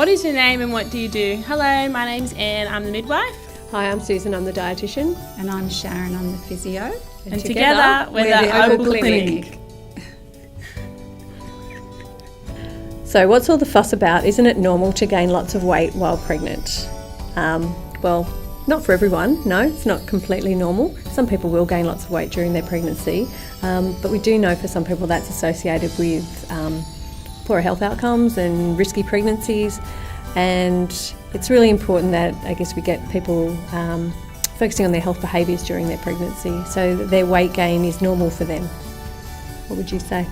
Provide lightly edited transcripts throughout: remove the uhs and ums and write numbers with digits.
What is your name and what do you do? Hello, my name's Anne, I'm the midwife. Hi, I'm Susan, I'm the dietitian. And I'm Sharon, I'm the physio. And together we're the OPAL Clinic. So what's all the fuss about? Isn't it normal to gain lots of weight while pregnant? Well, not for everyone, no, it's not completely normal. Some people will gain lots of weight during their pregnancy, but we do know for some people that's associated with poorer health outcomes and risky pregnancies, and it's really important that I guess we get people focusing on their health behaviours during their pregnancy so that their weight gain is normal for them. What would you say?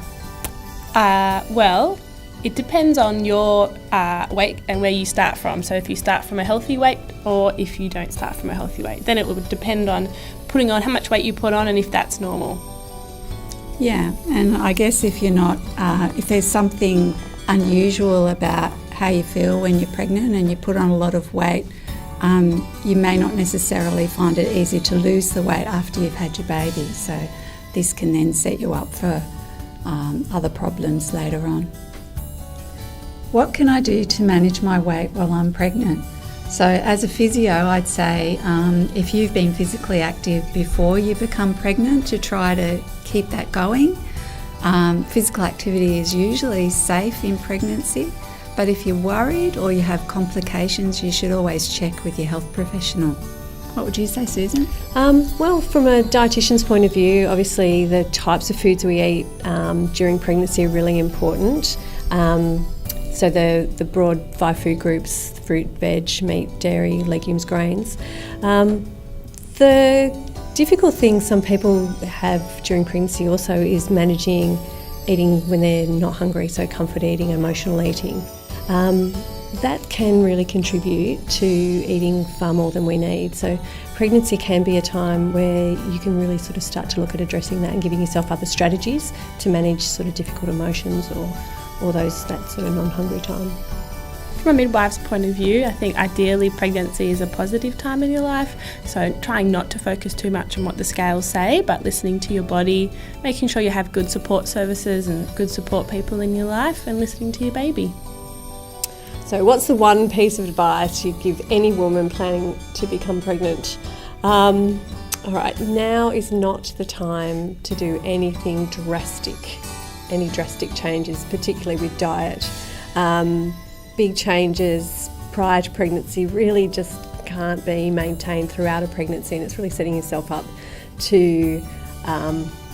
Well, it depends on your weight and where you start from. So if you start from a healthy weight or if you don't start from a healthy weight, then it would depend on putting on how much weight you put on and if that's normal. Yeah, and I guess if you're not, if there's something unusual about how you feel when you're pregnant and you put on a lot of weight, you may not necessarily find it easy to lose the weight after you've had your baby. So this can then set you up for other problems later on. What can I do to manage my weight while I'm pregnant? So as a physio, I'd say if you've been physically active before you become pregnant, to try to keep that going. Physical activity is usually safe in pregnancy, but if you're worried or you have complications, you should always check with your health professional. What would you say, Susan? Well, from a dietitian's point of view, obviously the types of foods we eat during pregnancy are really important. So the broad 5 food groups: fruit, veg, meat, dairy, legumes, grains. The difficult thing some people have during pregnancy also is managing eating when they're not hungry, so comfort eating, emotional eating. That can really contribute to eating far more than we need. So pregnancy can be a time where you can really sort of start to look at addressing that and giving yourself other strategies to manage sort of difficult emotions or that sort of non-hungry time. From a midwife's point of view, I think ideally pregnancy is a positive time in your life, so trying not to focus too much on what the scales say, but listening to your body, making sure you have good support services and good support people in your life, and listening to your baby. So what's the one piece of advice you'd give any woman planning to become pregnant? All right, now is not the time to do anything drastic. Any drastic changes, particularly with diet. Big changes prior to pregnancy really just can't be maintained throughout a pregnancy, and it's really setting yourself up to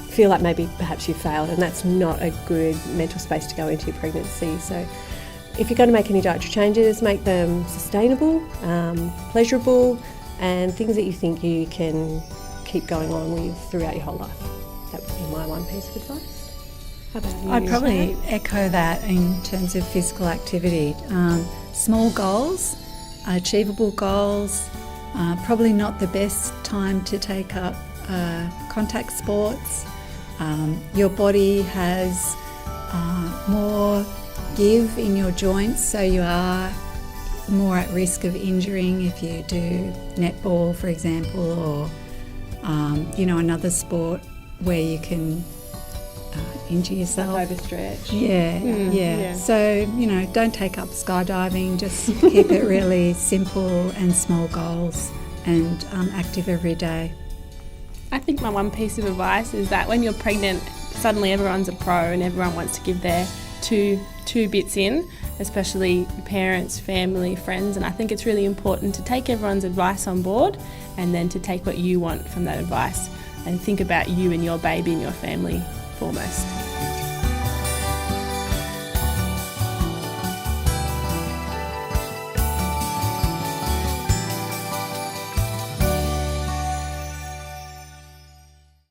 feel like maybe perhaps you failed, and that's not a good mental space to go into your pregnancy. So if you're going to make any dietary changes, make them sustainable, pleasurable, and things that you think you can keep going on with throughout your whole life. That would be my one piece of advice. How about you? I'd probably echo that in terms of physical activity. Small goals, achievable goals, probably not the best time to take up contact sports. Your body has more give in your joints, so you are more at risk of injuring if you do netball, for example, or another sport where you can injure yourself. Like overstretch. Yeah. So, don't take up skydiving, just keep it really simple and small goals and active every day. I think my one piece of advice is that when you're pregnant, suddenly everyone's a pro and everyone wants to give their two bits in, especially parents, family, friends, and I think it's really important to take everyone's advice on board and then to take what you want from that advice and think about you and your baby and your family foremost.